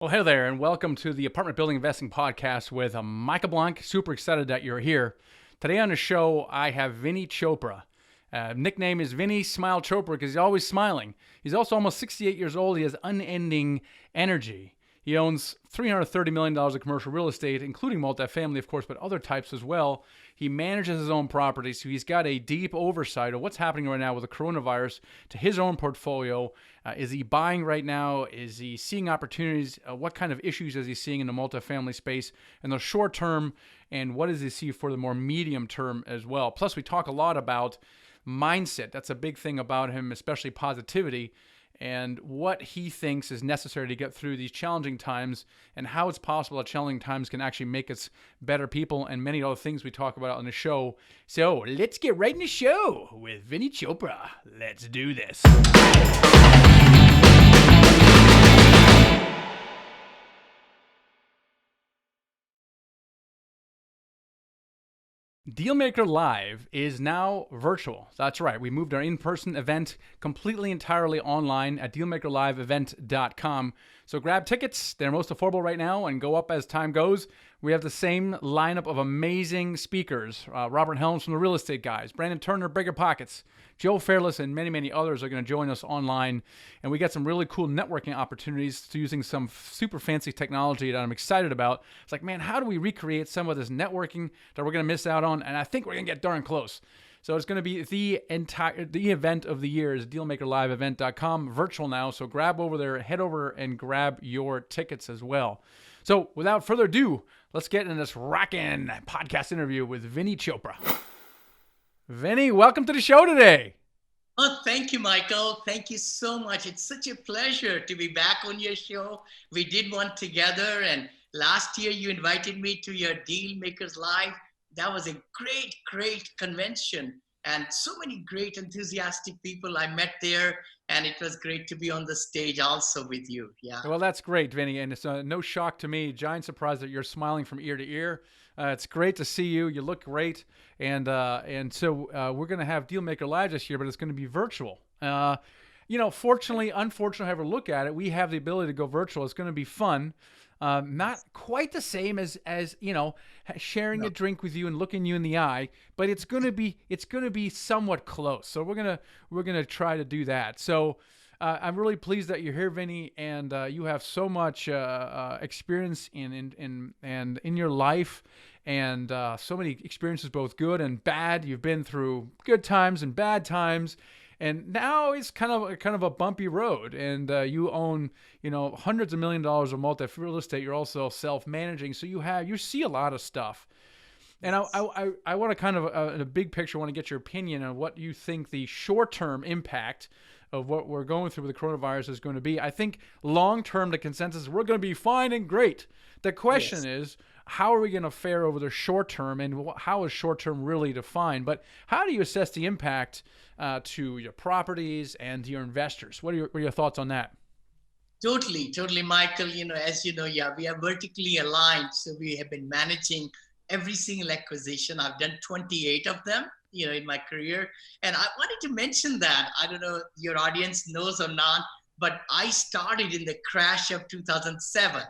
Well, hey there, and welcome to the Apartment Building Investing Podcast with Michael Blanc. Super excited that you're here. Today on the show, I have Vinney Chopra. Nickname is Vinney Smile Chopra because he's always smiling. He's also almost 68 years old. He has unending energy. He owns $330 million of commercial real estate, including multifamily, of course, but other types as well. He manages his own properties, so he's got a deep oversight of what's happening right now with the coronavirus to his own portfolio. Is he buying right now? Is he seeing opportunities? What kind of issues is he seeing in the multifamily space in the short term? And what does he see for the more medium term as well? Plus, we talk a lot about mindset. That's a big thing about him, especially positivity, and what he thinks is necessary to get through these challenging times and how it's possible that challenging times can actually make us better people and many other things we talk about on the show. So let's get right in the show with Vinney Chopra. Let's do this. Dealmaker Live is now virtual. That's right. We moved our in-person event completely entirely online at dealmakerliveevent.com. So grab tickets. They're most affordable right now and go up as time goes. We have the same lineup of amazing speakers. Robert Helms from the Real Estate Guys, Brandon Turner, Bigger Pockets, Joe Fairless, and many, many others are going to join us online. And we got some really cool networking opportunities using some super fancy technology that I'm excited about. It's like, man, how do we recreate some of this networking that we're going to miss out on? And I think we're going to get darn close. So it's going to be the event of the year is dealmakerliveevent.com, virtual now. So grab over there, head over and grab your tickets as well. So without further ado, let's get into this rockin' podcast interview with Vinney Chopra. Vinney, welcome to the show today. Oh, thank you, Michael. Thank you so much. It's such a pleasure to be back on your show. We did one together, and last year you invited me to your Dealmakers Live. That was a great, great convention, and so many great, enthusiastic people I met there, and it was great to be on the stage also with you. Yeah. Well, that's great, Vinney, and it's no shock to me. Giant surprise that you're smiling from ear to ear. It's great to see you. You look great, and so we're going to have Dealmaker Live this year, but it's going to be virtual. Fortunately, unfortunately, however look at it, we have the ability to go virtual. It's going to be fun. Not quite the same as sharing a drink with you and looking you in the eye, but it's going to be somewhat close. So we're gonna try to do that. So I'm really pleased that you're here, Vinney, and you have so much experience in your life, and so many experiences, both good and bad. You've been through good times and bad times. And now it's kind of a bumpy road, and you own hundreds of millions of dollars of multi-real estate. You're also self-managing, so you see a lot of stuff. And I want to kind of in a big picture, want to get your opinion on what you think the short-term impact of what we're going through with the coronavirus is going to be. I think long-term, the consensus is we're going to be fine and great. The question is, how are we going to fare over the short term, and how is short term really defined? But how do you assess the impact to your properties and to your investors? What are your thoughts on that? Totally, Michael. As you know, yeah, we are vertically aligned. So we have been managing every single acquisition. I've done 28 of them, in my career. And I wanted to mention that. I don't know if your audience knows or not, but I started in the crash of 2007.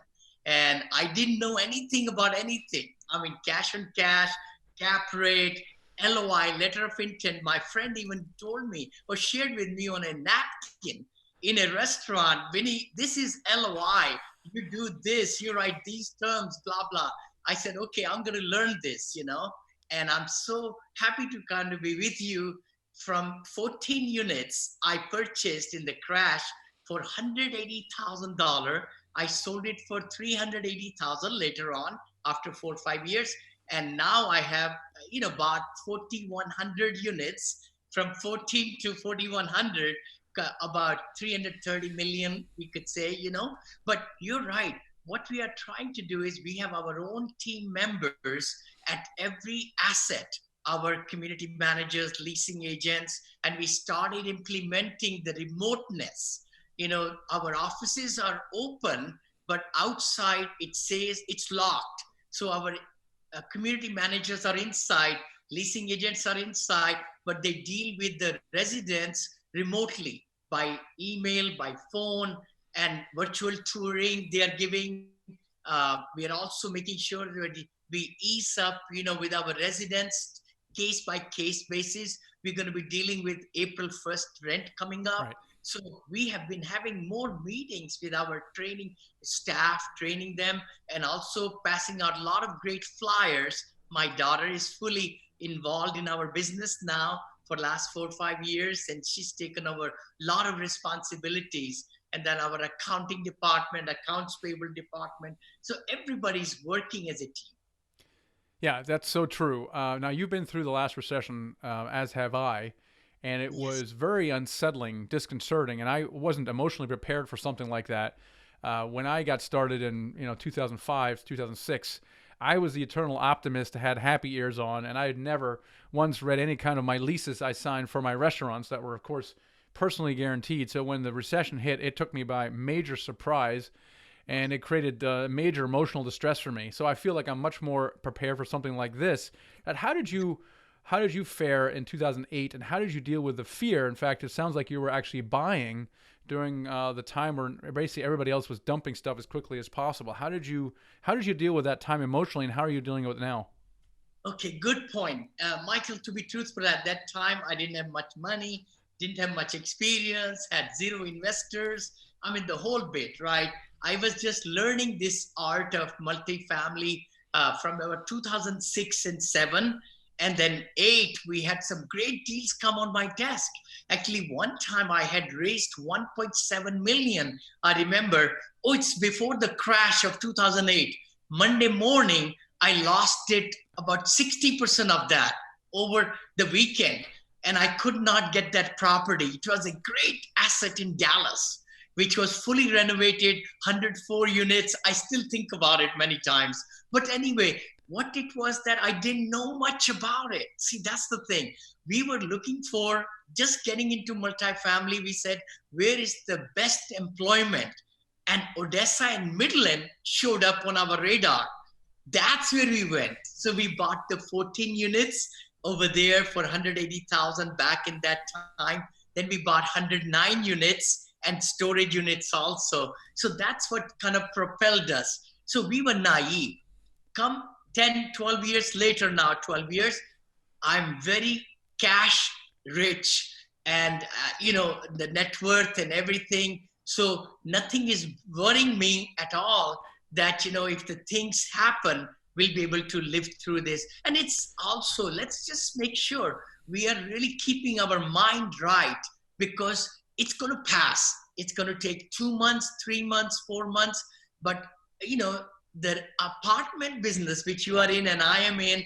And I didn't know anything about anything. I mean, cash on cash, cap rate, LOI, letter of intent. My friend even told me or shared with me on a napkin in a restaurant, Vinney, this is LOI. You do this, you write these terms, blah, blah. I said, okay, I'm going to learn this, and I'm so happy to kind of be with you. From 14 units I purchased in the crash for $180,000. I sold it for $380,000 later on after 4 or 5 years. And now I have, bought 4,100 units from 14 to 4,100, about 330 million, we could say, But you're right. What we are trying to do is we have our own team members at every asset, our community managers, leasing agents, and we started implementing the remoteness. Our offices are open, but outside it says it's locked. So our community managers are inside, leasing agents are inside, but they deal with the residents remotely by email, by phone, and virtual touring they are giving. We are also making sure that we ease up, with our residents case by case basis. We're going to be dealing with April 1st rent coming up. Right. So we have been having more meetings with our training staff, training them, and also passing out a lot of great flyers. My daughter is fully involved in our business now for the last 4 or 5 years, and she's taken over a lot of responsibilities. And then our accounting department, accounts payable department. So everybody's working as a team. Yeah, that's so true. Now, you've been through the last recession, as have I, and it Yes. was very unsettling, disconcerting, and I wasn't emotionally prepared for something like that. When I got started in 2005, 2006, I was the eternal optimist, had happy ears on, and I had never once read any kind of my leases I signed for my restaurants that were, of course, personally guaranteed. So when the recession hit, it took me by major surprise, and it created major emotional distress for me. So I feel like I'm much more prepared for something like this. And how did you fare in 2008, and how did you deal with the fear? In fact, it sounds like you were actually buying during the time where basically everybody else was dumping stuff as quickly as possible. How did you deal with that time emotionally, and how are you dealing with it now? Okay, good point. Michael, to be truthful, at that time, I didn't have much money, didn't have much experience, had zero investors. I mean, the whole bit, right? I was just learning this art of multifamily from about 2006 and 7. And then 8, we had some great deals come on my desk. Actually, one time I had raised 1.7 million. I remember, it's before the crash of 2008. Monday morning, I lost it about 60% of that over the weekend. And I could not get that property. It was a great asset in Dallas, which was fully renovated, 104 units. I still think about it many times. But anyway, what it was that I didn't know much about it. See, that's the thing. We were looking for just getting into multifamily. We said, where is the best employment? And Odessa and Midland showed up on our radar. That's where we went. So we bought the 14 units over there for 180,000 back in that time. Then we bought 109 units and storage units also. So that's what kind of propelled us. So we were naive. Come 10, 12 years later now, 12 years, I'm very cash rich and, the net worth and everything. So nothing is worrying me at all that, if the things happen, we'll be able to live through this. And it's also, let's just make sure we are really keeping our mind right, because it's going to pass. It's going to take 2 months, 3 months, 4 months. But, the apartment business, which you are in and I am in,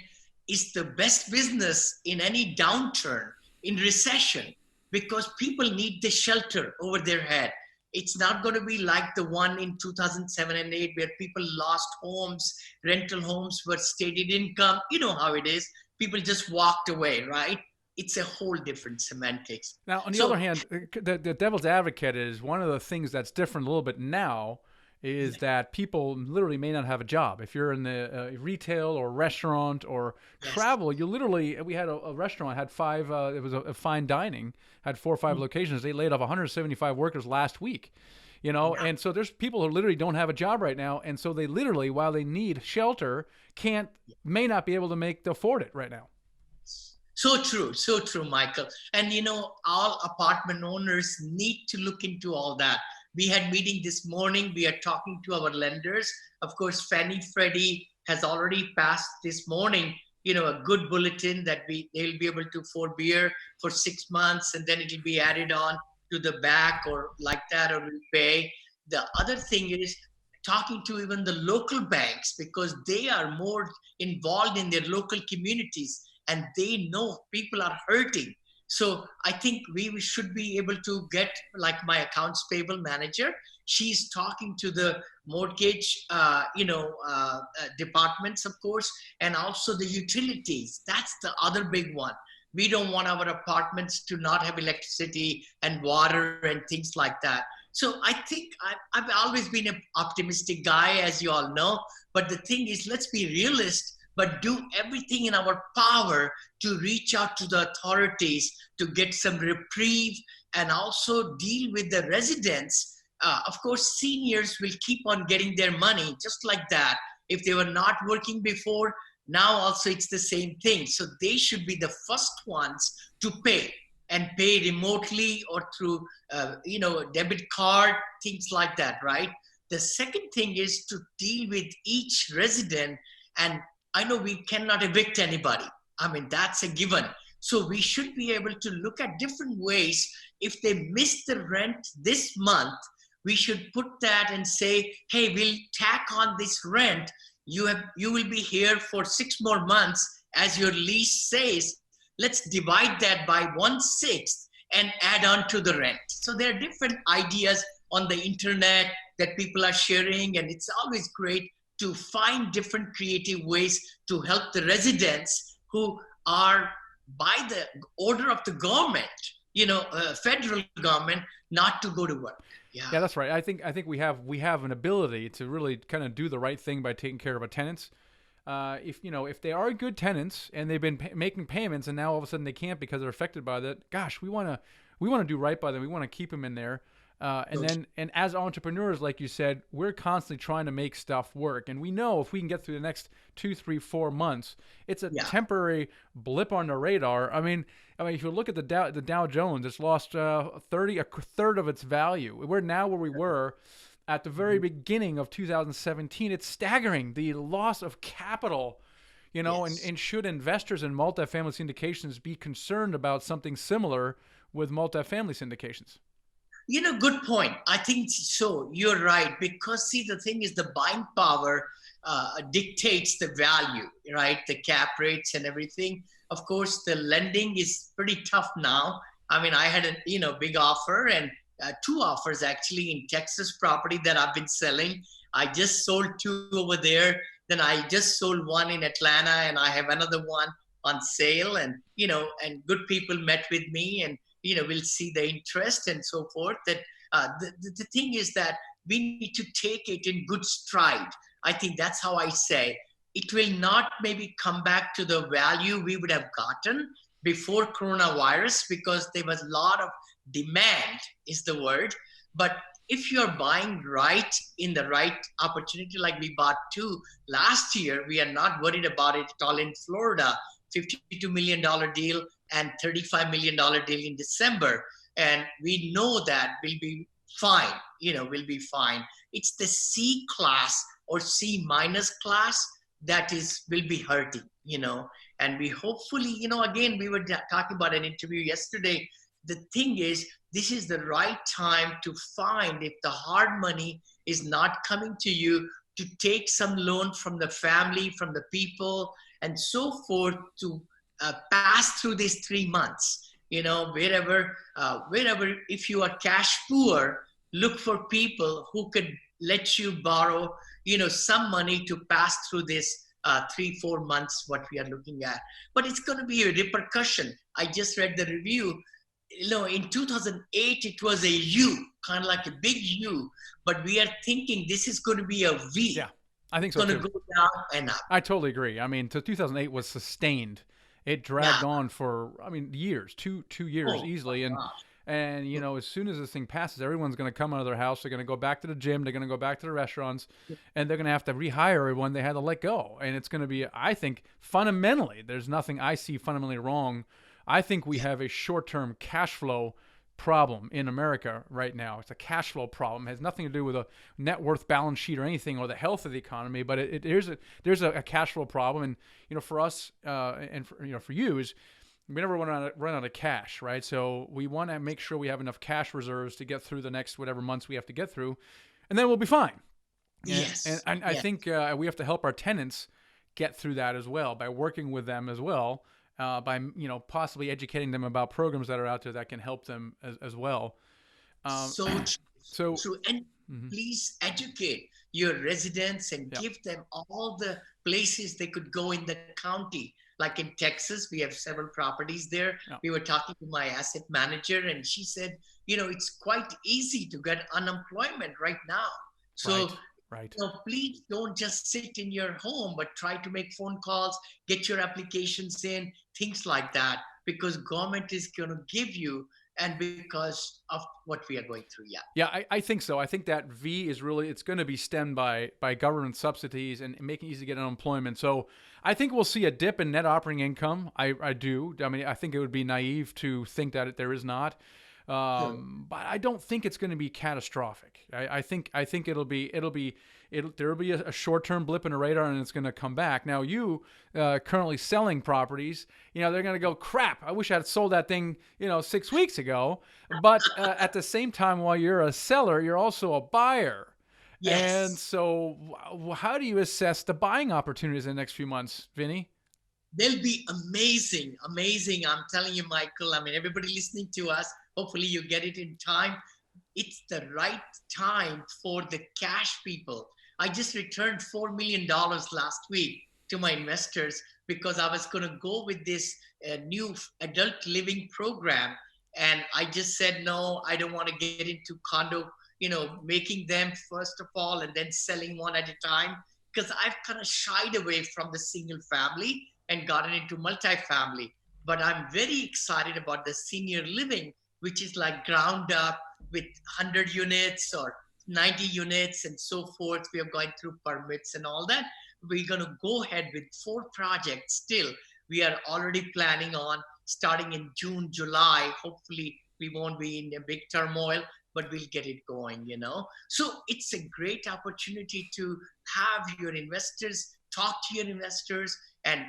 is the best business in any downturn, in recession, because people need the shelter over their head. It's not going to be like the one in 2007 and 8 where people lost homes, rental homes were stated income. You know how it is. People just walked away, right? It's a whole different semantics. Now, on the other hand, the devil's advocate is one of the things that's different a little bit now is that people literally may not have a job. If you're in the retail or restaurant or travel, you literally, we had a restaurant, had 5, it was a fine dining, had 4 or 5 locations. They laid off 175 workers last week, and so there's people who literally don't have a job right now. And so they literally, while they need shelter, may not be able to afford it right now. So true, Michael. And all apartment owners need to look into all that. We had meeting this morning. We are talking to our lenders. Of course, Fannie Freddie has already passed this morning, a good bulletin that they'll be able to forbear for 6 months, and then it'll be added on to the back or like that, or we'll pay. The other thing is talking to even the local banks, because they are more involved in their local communities and they know people are hurting. So I think we should be able to get, like my accounts payable manager, she's talking to the mortgage, departments, of course, and also the utilities. That's the other big one. We don't want our apartments to not have electricity and water and things like that. So I think I've always been an optimistic guy, as you all know. But the thing is, let's be realists, but do everything in our power to reach out to the authorities to get some reprieve and also deal with the residents of course, seniors will keep on getting their money just like that. If they were not working before, now also it's the same thing. So they should be the first ones to pay, and pay remotely or through, debit card, things like that, right? The second thing is to deal with each resident. And I know we cannot evict anybody. I mean, that's a given. So we should be able to look at different ways. If they miss the rent this month, we should put that and say, hey, we'll tack on this rent. You will be here for 6 more months as your lease says. Let's divide that by 1/6 and add on to the rent. So there are different ideas on the internet that people are sharing, and it's always great to find different creative ways to help the residents who are by the order of the government, federal government, not to go to work. Yeah. Yeah, that's right. I think we have an ability to really kind of do the right thing by taking care of our tenants. If they are good tenants and they've been making payments and now all of a sudden they can't because they're affected by that, gosh, we want to do right by them. We want to keep them in there. And as entrepreneurs, like you said, we're constantly trying to make stuff work. And we know if we can get through the next 2, 3, 4 months, it's a temporary blip on the radar. I mean, if you look at the Dow Jones, it's lost a third of its value. We're now where we were at the very beginning of 2017. It's staggering, the loss of capital, and should investors in multifamily syndications be concerned about something similar with multifamily syndications? Good point. I think so. You're right. Because see, the thing is the buying power dictates the value, right? The cap rates and everything. Of course, the lending is pretty tough now. I mean, I had a, big offer and 2 offers actually in Texas property that I've been selling. I just sold 2 over there. Then I just sold 1 in Atlanta, and I have another one on sale. And, and good people met with me, and, we'll see the interest and so forth. That the thing is that we need to take it in good stride. I think that's how I say it will not maybe come back to the value we would have gotten before coronavirus, because there was a lot of demand is the word. But if you're buying right in the right opportunity, like we bought 2 last year, we are not worried about it at all in Florida. $52 million deal and $35 million deal in December. And we know that will be fine, will be fine. It's the C class or C minus class that will be hurting, and we hopefully, again, we were talking about an interview yesterday. The thing is, this is the right time to find, if the hard money is not coming to you, to take some loan from the family, from the people, and so forth, to pass through these 3 months. Wherever, if you are cash poor, look for people who could let you borrow, some money to pass through this 3-4 months, what we are looking at. But it's going to be a repercussion. I just read the review. In 2008, it was a U, kind of like a big U, but we are thinking this is going to be a V. Yeah, I think so too. It's going to go down and up. I totally agree. I mean, 2008 was sustained. It dragged on for, years, two years easily. And as soon as this thing passes, everyone's going to come out of their house. They're going to go back to the gym. They're going to go back to the restaurants, and they're going to have to rehire everyone they had to let go. And it's going to be, I think, fundamentally, there's nothing I see fundamentally wrong. I think we have a short-term cash flow problem in America right now. It's a cash flow problem. It has nothing to do with a net worth balance sheet or anything, or the health of the economy, but there's a cash flow problem. And for us and for you is, we never want to run out of cash, right? So we want to make sure we have enough cash reserves to get through the next whatever months we have to get through, and then we'll be fine. Yes. And I think we have to help our tenants get through that as well, by working with them as well, by possibly educating them about programs that are out there that can help them as well. So true. And please educate your residents and give them all the places they could go in the county. Like in Texas, we have several properties there. Yeah. We were talking to my asset manager, and she said, it's quite easy to get unemployment right now. So right. Please don't just sit in your home, but try to make phone calls, get your applications in, things like that, because government is going to give you and because of what we are going through. Yeah. Yeah, I think so. I think that V is really, it's going to be stemmed by government subsidies and making it easy to get unemployment. So I think we'll see a dip in net operating income. I do. I mean, I think it would be naive to think that there is not. Sure. But I don't think it's going to be catastrophic. I think there will be a short-term blip in the radar, and it's going to come back. Now, you currently selling properties, they're going to go, crap, I wish I had sold that thing 6 weeks ago. But at the same time, while you're a seller, you're also a buyer. And Yes. so how do you assess the buying opportunities in the next few months, Vinney? They'll be amazing, amazing. I'm telling you, Michael. I mean, everybody listening to us, hopefully you get it in time. It's the right time for the cash people. I just returned $4 million last week to my investors because I was going to go with this new adult living program. And I just said, no, I don't want to get into condo, making them first of all and then selling one at a time, because I've kind of shied away from the single family and gotten into multifamily. But I'm very excited about the senior living, which is like ground up with 100 units or 90 units and so forth. We are going through permits and all that. We're going to go ahead with 4 projects still. We are already planning on starting in June, July. Hopefully, we won't be in a big turmoil, but we'll get it going. So it's a great opportunity to have your investors, talk to your investors, and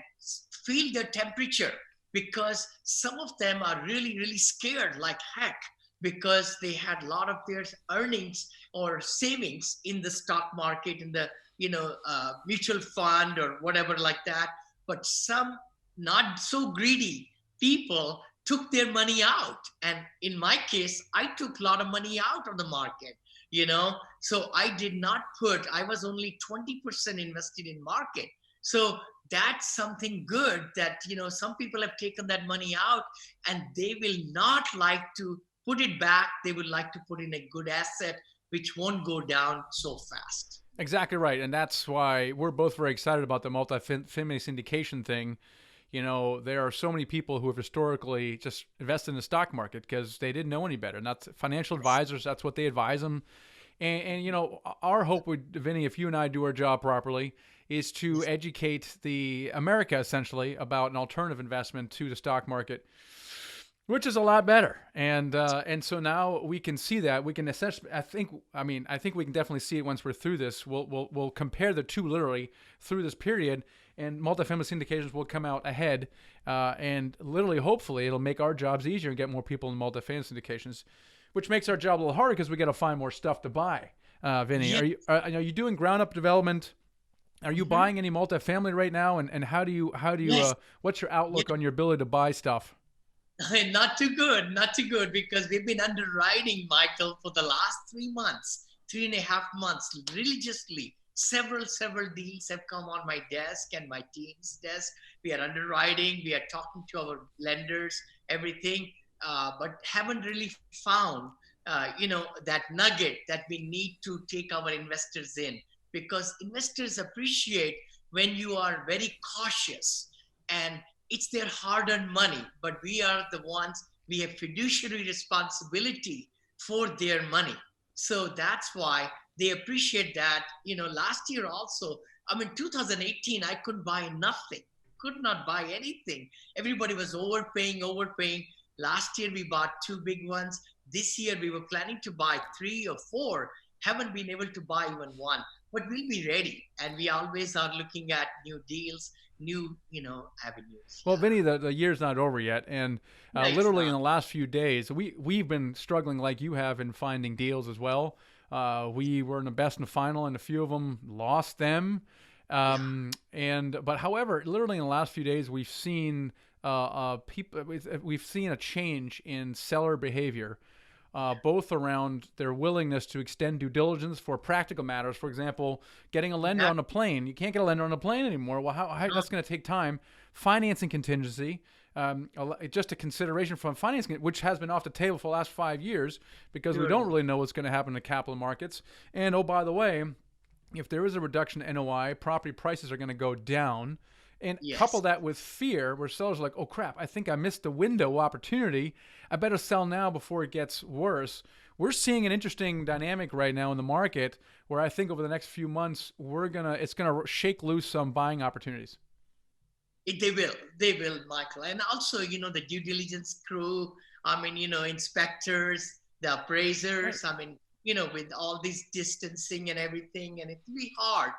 feel their temperature, because some of them are really, really scared like heck, because they had a lot of their earnings or savings in the stock market, in the mutual fund or whatever like that. But some not so greedy people took their money out, and in my case, I took a lot of money out of the market. So I was only 20% invested in market. So that's something good that some people have taken that money out, and they will not like to put it back. They would like to put in a good asset which won't go down so fast. Exactly right. And that's why we're both very excited about the multifamily syndication thing. There are so many people who have historically just invested in the stock market because they didn't know any better. And that's financial advisors. That's what they advise them. And our hope would, Vinney, if you and I do our job properly, is to educate the America essentially about an alternative investment to the stock market, which is a lot better. And so now we can see that. We can essentially, I think we can definitely see it once we're through this. We'll compare the two literally through this period, and multifamily syndications will come out ahead. And literally, hopefully, it'll make our jobs easier and get more people in multifamily syndications, which makes our job a little harder because we got to find more stuff to buy. Vinney, Yeah. are you doing ground up development? Are you buying any multifamily right now? And how do you Yes. what's your outlook on your ability to buy stuff? Not too good, not too good, because we've been underwriting, Michael, for the last 3 months, 3.5 months, religiously. Several deals have come on my desk and my team's desk. We are underwriting, we are talking to our lenders, everything, but haven't really found, that nugget that we need to take our investors in, because investors appreciate when you are very cautious, and it's their hard-earned money, but we are the ones, we have fiduciary responsibility for their money. So that's why they appreciate that. Last year also, 2018, I couldn't buy nothing, could not buy anything. Everybody was overpaying. Last year, we bought 2 big ones. This year, we were planning to buy 3 or 4, haven't been able to buy even one, but we'll be ready. And we always are looking at new deals, new avenues. Well, Vinny, the year's not over yet, and Yeah, it's literally in not. the last few days, we've been struggling like you have in finding deals as well. We were in the best and final, and a few of them lost them. Yeah. But however, literally in the last few days, we've seen we've seen a change in seller behavior. Both around their willingness to extend due diligence for practical matters. For example, getting a lender on a plane. You can't get a lender on a plane anymore. Well, how that's going to take time. Financing contingency, just a consideration from financing, which has been off the table for the last 5 years because we don't really know what's going to happen in the capital markets. And oh, by the way, if there is a reduction in NOI, property prices are going to go down. And couple Yes. that with fear, where sellers are like, oh crap, I think I missed a window of opportunity. I better sell now before it gets worse. We're seeing an interesting dynamic right now in the market where I think over the next few months, it's gonna shake loose some buying opportunities. They will, Michael. And also, the due diligence crew, I mean, inspectors, the Right. appraisers, I mean, with all this distancing and everything, and it will be hard,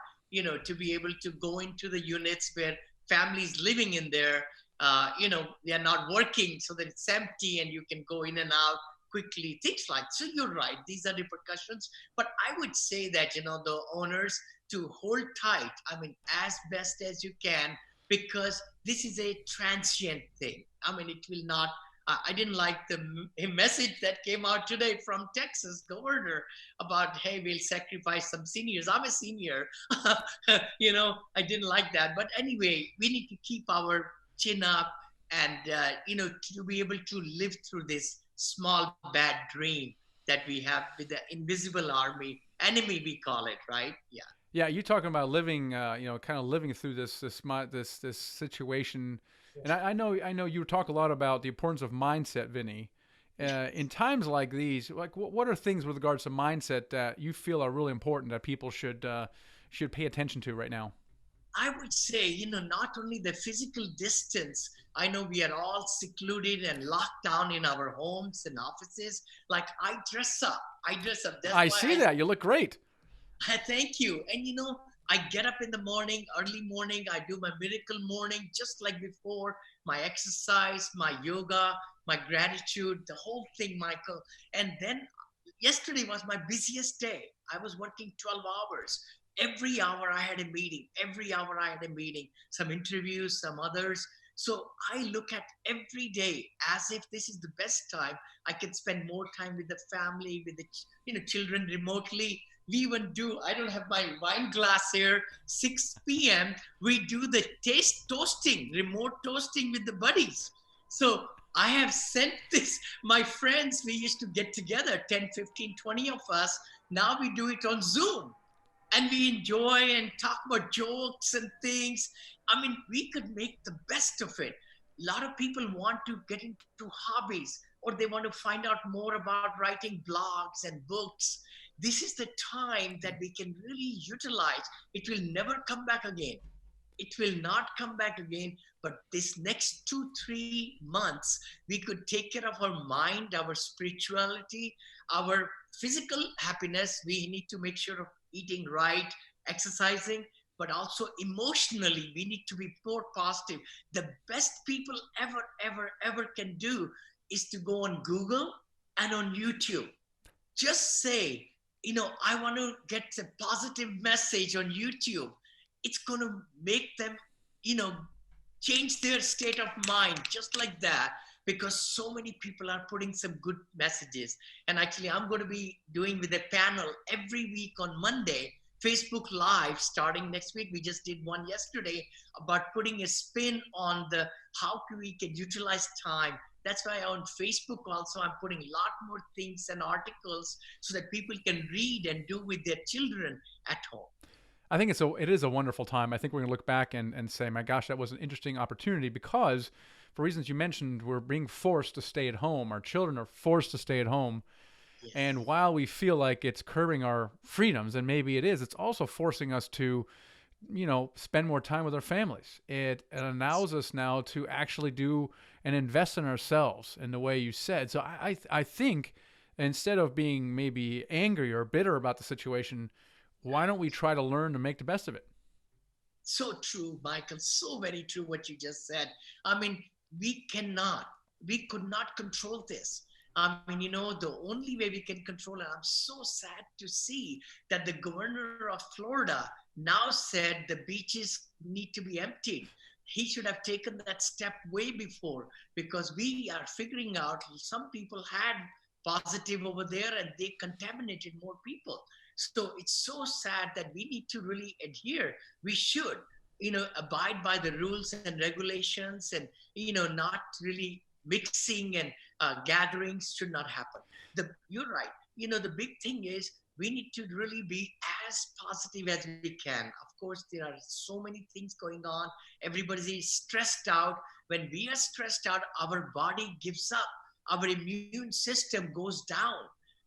to be able to go into the units where families living in there, they are not working so that it's empty and you can go in and out quickly, things like, so you're right, these are repercussions. But I would say that, the owners to hold tight, I mean, as best as you can, because this is a transient thing. I mean, it will not. I didn't like the message that came out today from Texas governor about, hey, we'll sacrifice some seniors. I'm a senior. I didn't like that. But anyway, we need to keep our chin up and, to be able to live through this small bad dream that we have with the invisible army enemy, we call it, right? Yeah. Yeah, you talking about living, kind of living through this situation, and I know you talk a lot about the importance of mindset, Vinny. In times like these, like what are things with regards to mindset that you feel are really important that people should pay attention to right now? I would say, not only the physical distance, I know we are all secluded and locked down in our homes and offices. Like I dress up. I dress up. That's I why see that you look great. thank you. And I get up in the morning, early morning, I do my miracle morning, just like before, my exercise, my yoga, my gratitude, the whole thing, Michael. And then yesterday was my busiest day. I was working 12 hours. Every hour I had a meeting. Every hour I had a meeting, some interviews, some others. So I look at every day as if this is the best time. I can spend more time with the family, with the children remotely. We even do, I don't have my wine glass here, 6 p.m. We do the taste toasting, remote toasting with the buddies. So I have sent this, my friends, we used to get together, 10, 15, 20 of us. Now we do it on Zoom and we enjoy and talk about jokes and things. I mean, we could make the best of it. A lot of people want to get into hobbies or they want to find out more about writing blogs and books. This is the time that we can really utilize. It will never come back again. It will not come back again. But this next 2 3 months we could take care of our mind, our spirituality, our physical happiness. We need to make sure of eating right, exercising, but also emotionally we need to be more positive. The best people ever can do is to go on Google and on YouTube. Just say, I want to get a positive message on YouTube. It's going to make them, you know, change their state of mind just like that, because so many people are putting some good messages. And actually, I'm going to be doing with a panel every week on Monday, Facebook Live starting next week. We just did one yesterday about putting a spin on the how we can utilize time. That's why on Facebook also I'm putting a lot more things and articles so that people can read and do with their children at home. I think it is a wonderful time. I think we're going to look back and say, my gosh, that was an interesting opportunity because, for reasons you mentioned, we're being forced to stay at home. Our children are forced to stay at home. And Yes. while we feel like it's curbing our freedoms, and maybe it is, it's also forcing us to, spend more time with our families. It allows us now to actually do and invest in ourselves in the way you said. So I think instead of being maybe angry or bitter about the situation, why don't we try to learn to make the best of it? So true, Michael. So very true what you just said. I mean, we could not control this. I mean, the only way we can control it, I'm so sad to see that the governor of Florida now said the beaches need to be emptied. He should have taken that step way before, because we are figuring out some people had positive over there and they contaminated more people. So it's so sad that we need to really adhere. We should, abide by the rules and regulations, and not really mixing and gatherings should not happen. You're right. The big thing is we need to really be as positive as we can. Of course, there are so many things going on. Everybody is stressed out. When we are stressed out, our body gives up. Our immune system goes down.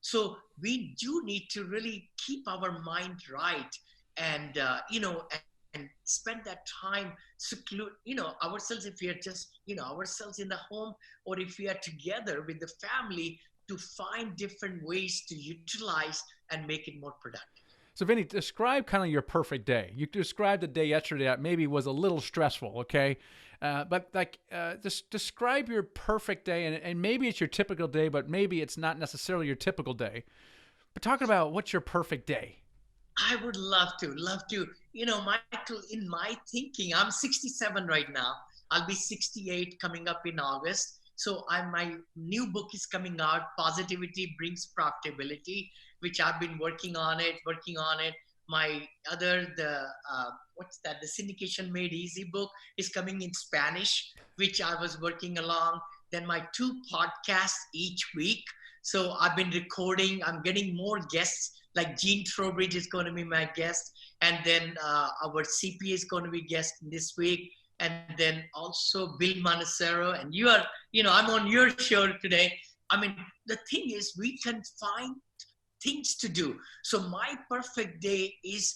So we do need to really keep our mind right, and and spend that time seclude ourselves, if we are just ourselves in the home, or if we are together with the family, to find different ways to utilize and make it more productive. So, Vinny, describe kind of your perfect day. You described a day yesterday that maybe was a little stressful, okay? But just describe your perfect day, and maybe it's your typical day, but maybe it's not necessarily your typical day. But talking about what's your perfect day. I would love to, love to. Michael, in my thinking, I'm 67 right now. I'll be 68 coming up in August. So my new book is coming out, Positivity Brings Profitability, which I've been working on it. My what's that? The Syndication Made Easy book is coming in Spanish, which I was working along. Then my 2 podcasts each week. So I've been recording. I'm getting more guests. Like Gene Trowbridge is going to be my guest, and then our CPA is going to be guest this week, and then also Bill Manacero. And I'm on your show today. I mean, the thing is, we can find things to do. So my perfect day is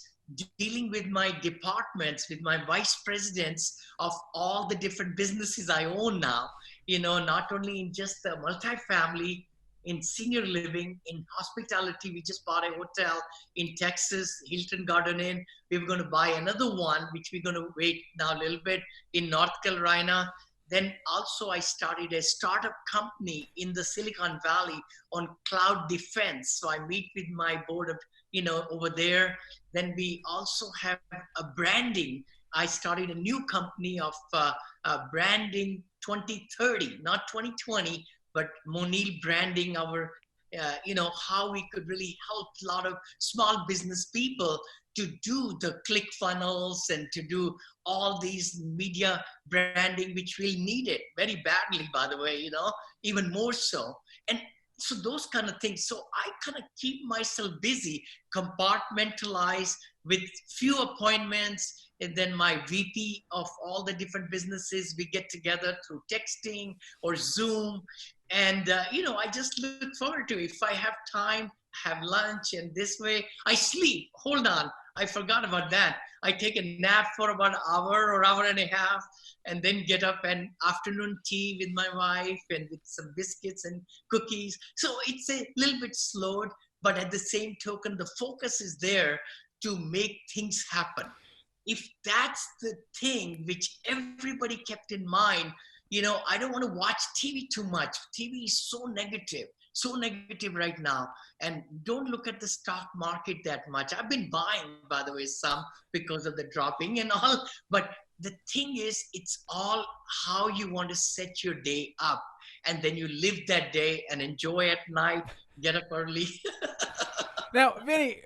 dealing with my departments, with my vice presidents of all the different businesses I own now, not only in just the multifamily, in senior living, in hospitality. We just bought a hotel in Texas, Hilton Garden Inn. We're going to buy another one, which we're going to wait now a little bit, in North Carolina. Then also I started a startup company in the Silicon Valley on cloud defense. So I meet with my board of, over there. Then we also have a branding. I started a new company of branding 2030, not 2020, but Monil branding our, how we could really help a lot of small business people to do the click funnels and to do all these media branding, which we'll need it very badly, by the way, even more so. And so those kind of things. So I kind of keep myself busy, compartmentalize with few appointments. And then my VP of all the different businesses, we get together through texting or Zoom. And, I just look forward to it. If I have time, have lunch, and this way I sleep. Hold on. I forgot about that. I take a nap for about an hour or hour and a half, and then get up and afternoon tea with my wife and with some biscuits and cookies. So it's a little bit slowed, but at the same token, the focus is there to make things happen. If that's the thing which everybody kept in mind, I don't want to watch TV too much. TV is so negative right now. And don't look at the stock market that much. I've been buying, by the way, some because of the dropping and all. But the thing is, it's all how you want to set your day up. And then you live that day and enjoy at night, get up early. Now, Vinny,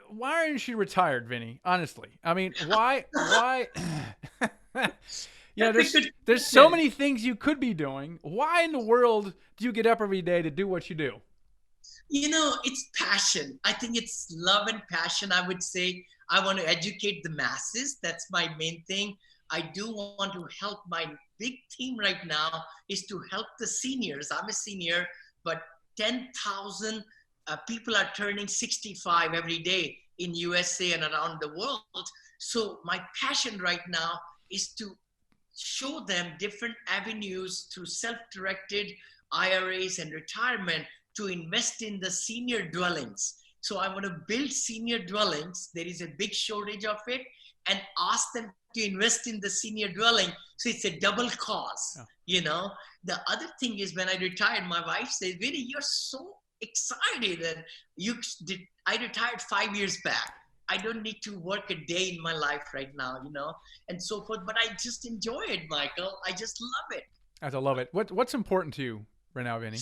why aren't you retired, Vinny? Honestly, I mean, why? There's so many things you could be doing. Why in the world do you get up every day to do what you do? It's passion. I think it's love and passion. I would say I want to educate the masses. That's my main thing. I do want to help. My big theme right now is to help the seniors. I'm a senior, but 10,000 people are turning 65 every day in USA and around the world. So my passion right now is to show them different avenues through self-directed IRAs and retirement to invest in the senior dwellings. So I want to build senior dwellings. There is a big shortage of it, and ask them to invest in the senior dwelling. So it's a double cause. Yeah. The other thing is, when I retired, my wife says, Vinny, you're so excited. And I retired 5 years back. I don't need to work a day in my life right now, and so forth. But I just enjoy it, Michael. I just love it. I love it. What's important to you right now, Vinny?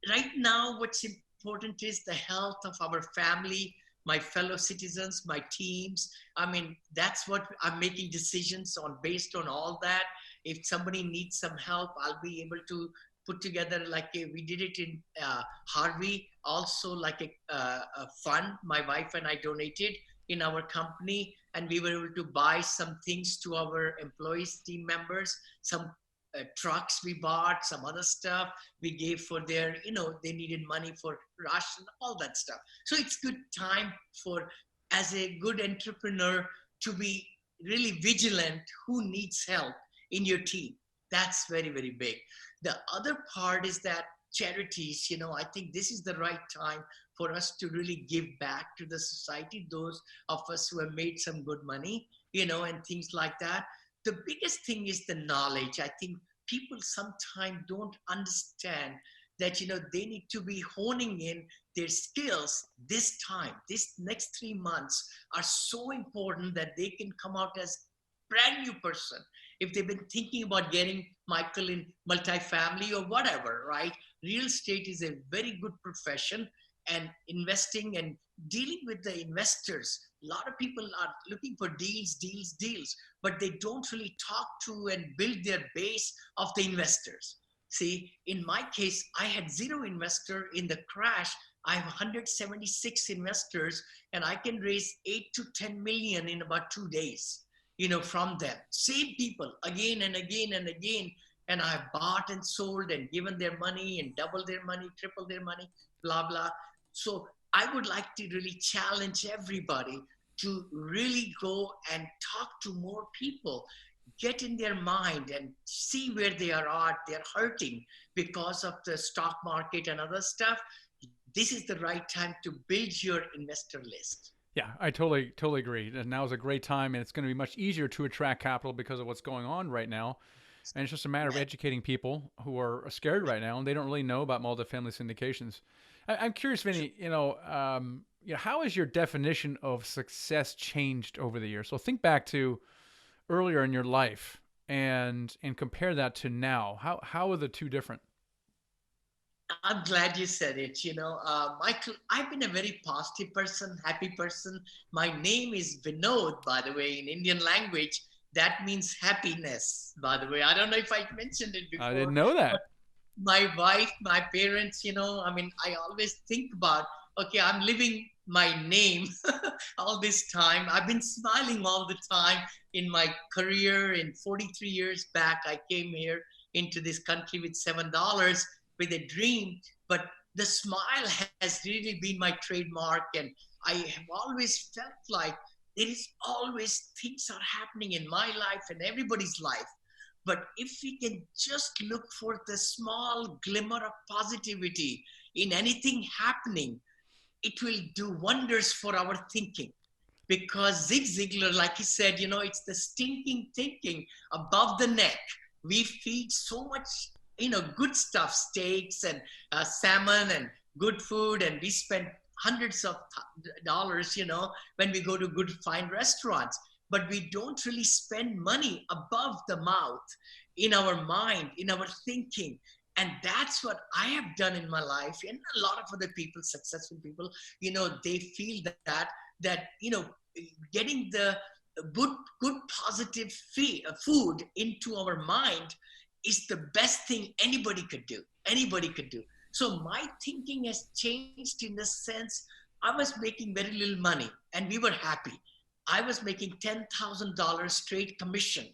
Right now, what's important is the health of our family, my fellow citizens, my teams. I mean, that's what I'm making decisions on based on all that. If somebody needs some help, I'll be able to put together we did it in Harvey, also a fund. My wife and I donated in our company, and we were able to buy some things to our employees, team members, some trucks we bought, some other stuff we gave for their, they needed money for ration, all that stuff. So it's good time for, as a good entrepreneur, to be really vigilant who needs help in your team. That's very, very big. The other part is that charities, I think this is the right time for us to really give back to the society, those of us who have made some good money, and things like that. The biggest thing is the knowledge. I think people sometimes don't understand that, they need to be honing in their skills this time. This next 3 months are so important that they can come out as brand new person. If they've been thinking about getting, Michael, in multifamily or whatever, right? Real estate is a very good profession, and investing and dealing with the investors. A lot of people are looking for deals, but they don't really talk to and build their base of the investors. See, in my case, I had 0 investor in the crash. I have 176 investors, and I can raise 8 to 10 million in about 2 days, from them. Same people again and again and again. And I've bought and sold and given their money and doubled their money, tripled their money, blah, blah. So I would like to really challenge everybody to really go and talk to more people, get in their mind and see where they are at. They're hurting because of the stock market and other stuff. This is the right time to build your investor list. Yeah, I totally agree. And now is a great time, and it's going to be much easier to attract capital because of what's going on right now. And it's just a matter of educating people who are scared right now, and they don't really know about multifamily syndications. I'm curious, Vinney, how has your definition of success changed over the years? So think back to earlier in your life and compare that to now. How are the two different? I'm glad you said it. Michael, I've been a very positive person, happy person. My name is Vinod, by the way, in Indian language. That means happiness, by the way. I don't know if I mentioned it before. I didn't know that. My wife, my parents, I always think about, okay, I'm living my name all this time. I've been smiling all the time in my career. In 43 years back, I came here into this country with $7 with a dream, but the smile has really been my trademark. And I have always felt like there is always things are happening in my life and everybody's life. But if we can just look for the small glimmer of positivity in anything happening, it will do wonders for our thinking. Because Zig Ziglar, like he said, it's the stinking thinking above the neck. We feed so much, good stuff, steaks and salmon and good food, and we spend hundreds of dollars, when we go to good fine restaurants. But we don't really spend money above the mouth, in our mind, in our thinking. And that's what I have done in my life. And a lot of other people, successful people, they feel that getting the good positive food into our mind is the best thing anybody could do. So my thinking has changed in the sense I was making very little money and we were happy. I was making $10,000 straight commission,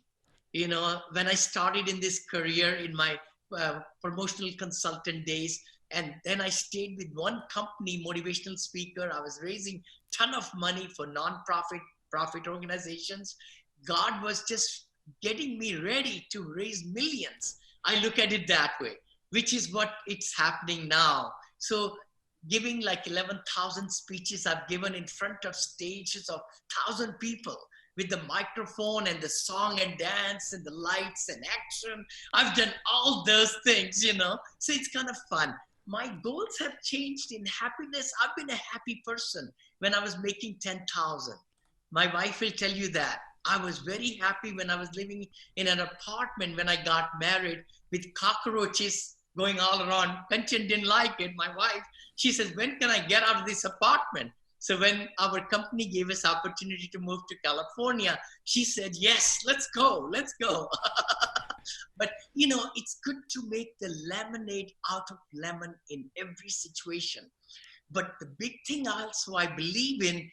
when I started in this career in my promotional consultant days. And then I stayed with one company, motivational speaker. I was raising a ton of money for profit organizations. God was just getting me ready to raise millions. I look at it that way, which is what it's happening now. So giving like 11,000 speeches I've given in front of stages of 1,000 people with the microphone and the song and dance and the lights and action. I've done all those things, so it's kind of fun. My goals have changed in happiness. I've been a happy person when I was making 10,000. My wife will tell you that. I was very happy when I was living in an apartment when I got married with cockroaches going all around. Pension didn't like it. My wife, she says, when can I get out of this apartment? So when our company gave us opportunity to move to California, she said, yes, let's go. But, it's good to make the lemonade out of lemon in every situation. But the big thing also I believe in,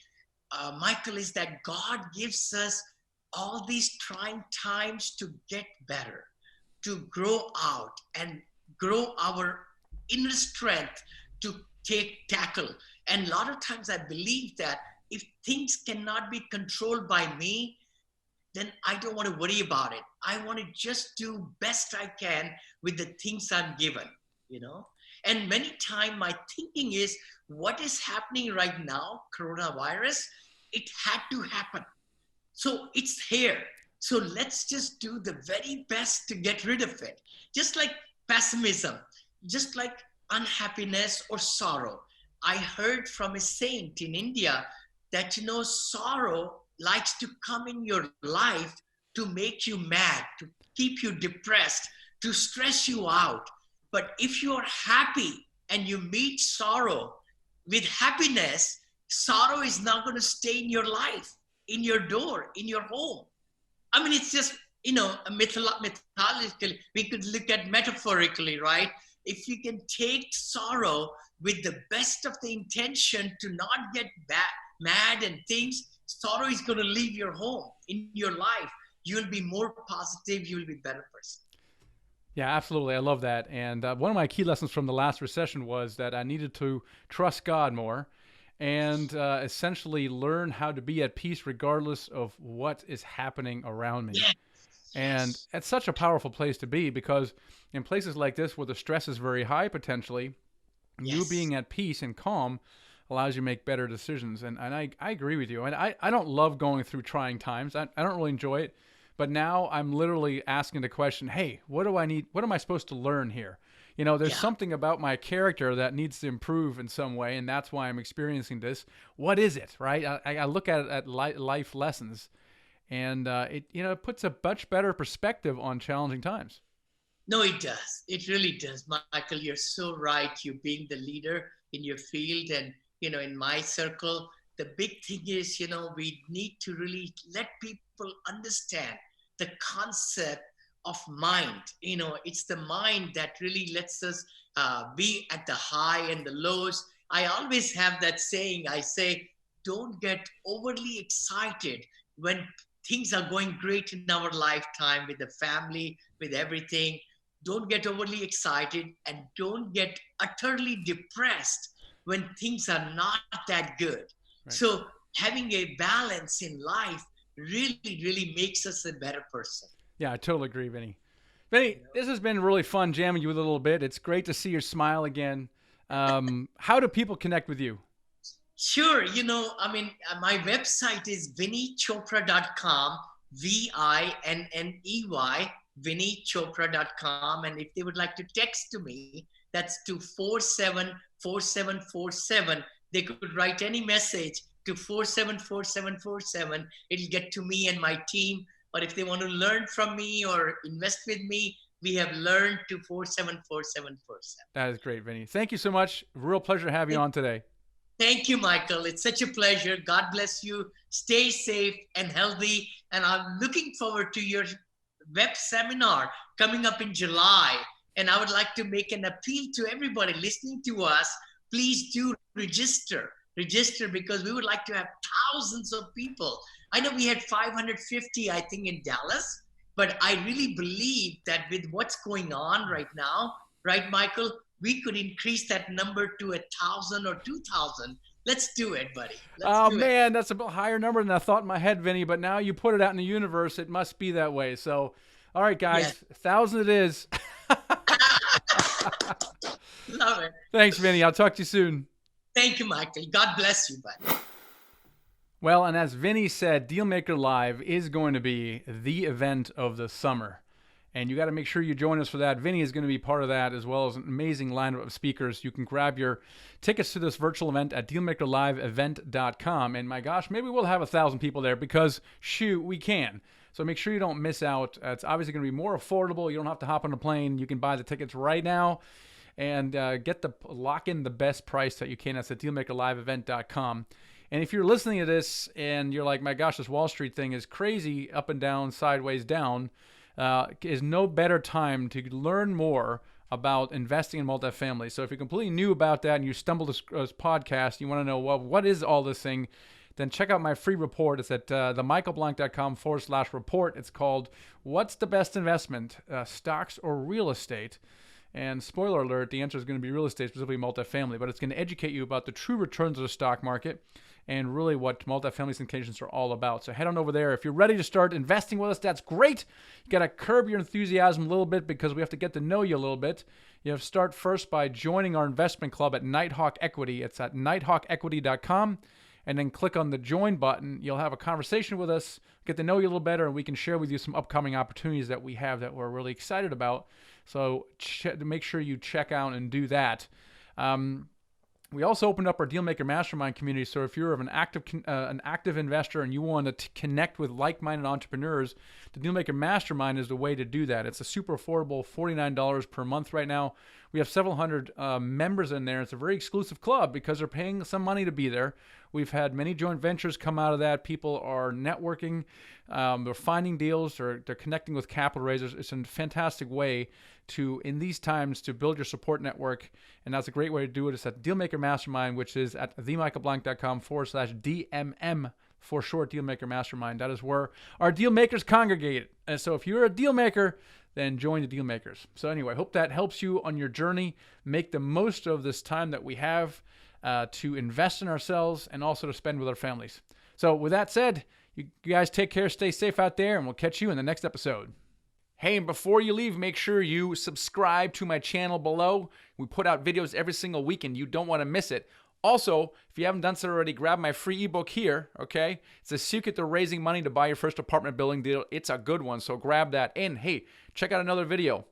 Michael, is that God gives us all these trying times to get better, to grow out and grow our inner strength to tackle. And a lot of times I believe that if things cannot be controlled by me, then I don't want to worry about it. I want to just do best I can with the things I'm given, you know. And many times my thinking is, what is happening right now, coronavirus, it had to happen. So it's here. So let's just do the very best to get rid of it. Just like pessimism, just like unhappiness or sorrow. I heard from a saint in India that, sorrow likes to come in your life to make you mad, to keep you depressed, to stress you out. But if you're happy and you meet sorrow with happiness, sorrow is not going to stay in your life, in your door, in your home. I mean, it's just, mythologically, we could look at metaphorically, right? If you can take sorrow with the best of the intention to not get mad and things, sorrow is going to leave your home, in your life. You'll be more positive. You'll be a better person. Yeah, absolutely. I love that. And one of my key lessons from the last recession was that I needed to trust God more and essentially learn how to be at peace regardless of what is happening around me. Yes. And it's such a powerful place to be, because in places like this where the stress is very high potentially, you being at peace and calm allows you to make better decisions. And I agree with you. And I don't love going through trying times. I don't really enjoy it. But now I'm literally asking the question, hey, what do I need? What am I supposed to learn here? There's something about my character that needs to improve in some way, and that's why I'm experiencing this. What is it, right? I look at it at life lessons, and it puts a much better perspective on challenging times. No, it does. It really does. Michael, you're so right. You being the leader in your field and, in my circle, the big thing is, we need to really let people understand the concept of mind. It's the mind that really lets us be at the high and the lows. I always have that saying. I say, don't get overly excited when things are going great in our lifetime, with the family, with everything. Don't get overly excited, and don't get utterly depressed when things are not that good. Right. So having a balance in life really, really makes us a better person. Yeah, I totally agree, Vinney. Vinney, this has been really fun jamming you a little bit. It's great to see your smile again. How do people connect with you? Sure. My website is vinneychopra.com, VINNEY, vinneychopra.com. And if they would like to text to me, that's to 474747. They could write any message to 474747. It'll get to me and my team. But if they want to learn from me or invest with me, we have learned to 474747. That is great, Vinney. Thank you so much. Real pleasure to have you on today. Thank you, Michael. It's such a pleasure. God bless you. Stay safe and healthy. And I'm looking forward to your web seminar coming up in July. And I would like to make an appeal to everybody listening to us. Please do register, because we would like to have thousands of people. I know we had 550, I think, in Dallas, but I really believe that with what's going on right now, right, Michael, we could increase that number to 1,000 or 2,000. Let's do it, buddy. Man, that's a bit higher number than I thought in my head, Vinney, but now you put it out in the universe, it must be that way. So, all right, guys, 1,000 it is. Love it. Thanks, Vinney. I'll talk to you soon. Thank you, Michael. God bless you, buddy. Well, and as Vinney said, Dealmaker Live is going to be the event of the summer. And you got to make sure you join us for that. Vinney is going to be part of that, as well as an amazing lineup of speakers. You can grab your tickets to this virtual event at dealmakerliveevent.com. And my gosh, maybe we'll have 1,000 people there, because shoot, we can. So make sure you don't miss out. It's obviously going to be more affordable. You don't have to hop on a plane. You can buy the tickets right now and lock in the best price that you can. That's at dealmakerliveevent.com. And if you're listening to this and you're like, my gosh, this Wall Street thing is crazy, up and down, sideways down, is no better time to learn more about investing in multifamily. So if you're completely new about that and you stumbled this podcast, you want to know, well, what is all this thing? Then check out my free report. It's at themichaelblank.com/report. It's called What's the Best Investment, Stocks or Real Estate? And spoiler alert, the answer is going to be real estate, specifically multifamily, but it's going to educate you about the true returns of the stock market and really what multifamily syndications are all about. So head on over there. If you're ready to start investing with us, that's great. You got to curb your enthusiasm a little bit because we have to get to know you a little bit. You have to start first by joining our investment club at Nighthawk Equity. It's at nighthawkequity.com. And then click on the join button. You'll have a conversation with us, get to know you a little better, and we can share with you some upcoming opportunities that we have that we're really excited about. So make sure you check out and do that. We also opened up our Dealmaker Mastermind community. So if you're an active investor and you want to connect with like-minded entrepreneurs, the Dealmaker Mastermind is the way to do that. It's a super affordable $49 per month right now. We have several hundred members in there. It's a very exclusive club because they're paying some money to be there. We've had many joint ventures come out of that. People are networking. They're finding deals. They're connecting with capital raisers. It's a fantastic way to, in these times, to build your support network. And that's a great way to do it. It's at Dealmaker Mastermind, which is at themichaelblank.com/DMM for short, Dealmaker Mastermind. That is where our deal makers congregate. And so if you're a deal maker, then join the deal makers. So anyway, hope that helps you on your journey. Make the most of this time that we have to invest in ourselves and also to spend with our families. So with that said, you guys take care, stay safe out there, and we'll catch you in the next episode. Hey, and before you leave, make sure you subscribe to my channel below. We put out videos every single week, and you don't want to miss it. Also, if you haven't done so already, grab my free ebook here, okay? It's The Secret to Raising Money to Buy Your First Apartment Building Deal. It's a good one, so grab that. And hey, check out another video.